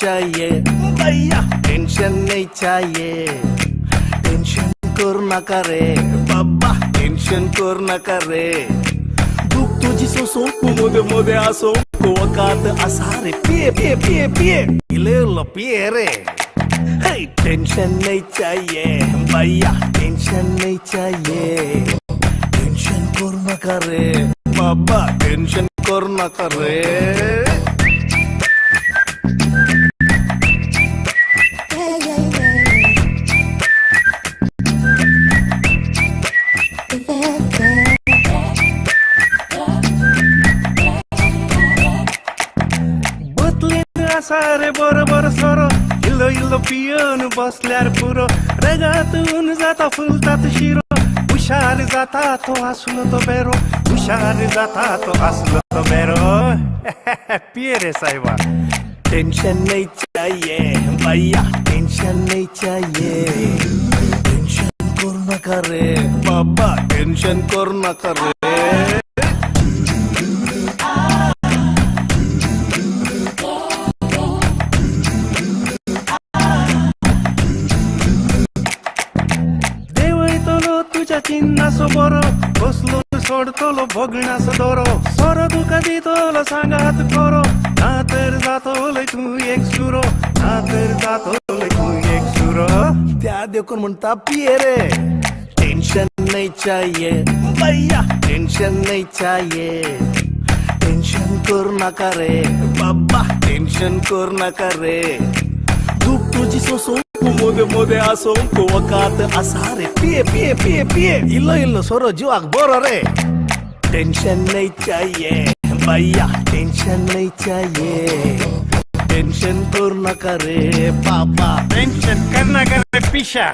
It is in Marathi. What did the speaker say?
चाहिए भैया, टेंशन नहीं चाहिए. टेंशन करू नका रे बाबा, टेंशन करू नका रे. दुःख तुझी सोसो मध्ये मध्ये असो, वकात असा रे. पिये पिये पिये पिये इले पिये रे. Hey, टेंशन नहीं चाहिए भैया, टेंशन नहीं चाहिए. टेंशन करू नका रे बाबा, टेंशन करू नका रे. सारे बरोबर सरो, इल्लो इल्लो पिऊन बसल्यार पुरो. रेगातून जाता फुलतात शिरो, हुशार जाता तो असलो तो बेरो. हुशार जाता तो असलो तो बेरो. पिये रे साहेबा. टेंशन नहीं चाहिए भैया, टेंशन नहीं चाहिए. टेंशन करू नका रे बाबा, टेंशन करू नका रे. चिन्नासो बरो, बसलो सोडतलो भोगणासो दोरो. सोरो तुका दितलो सांगात करो, नातर जातोलय तू एक सुरो. नातर जातोलय तू एक सुरो. त्या देखून म्हणता पिये रे. टेंशन नहीं चाहिए भैया, टेंशन नहीं चाहिए. टेंशन करू नका रे बाबा, टेंशन करू नका रे. दुःख तुझी सोसो मध्ये मध्ये असो, वकात असा रे. पिये पिये पिये पिये इल्लो इल्लो सोरो जीवाक बरो रे. टेंशन नहीं चाहिए भैया, टेंशन नहीं चाहिए. टेंशन करू नका रे बाबा, टेंशन करना कर पिशा.